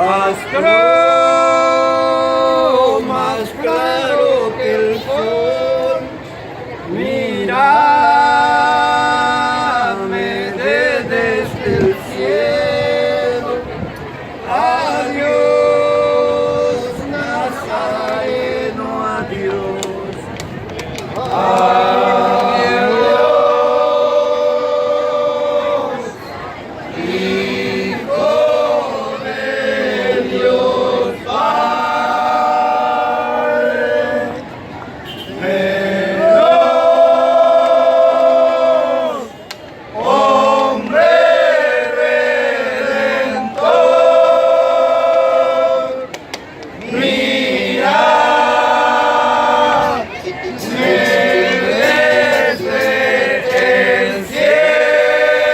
astro más claro que el sol, mírame desde el cielo. Adiós, Nazareno, adiós. Adiós, Hijo de Dios Padre. Veloz, hombre redentor, mira desde el cielo.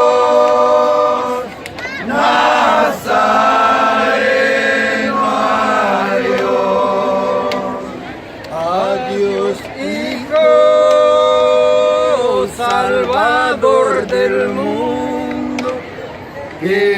Adiós, Nazareno, adiós. Adiós, Hijo Salvador del mundo, que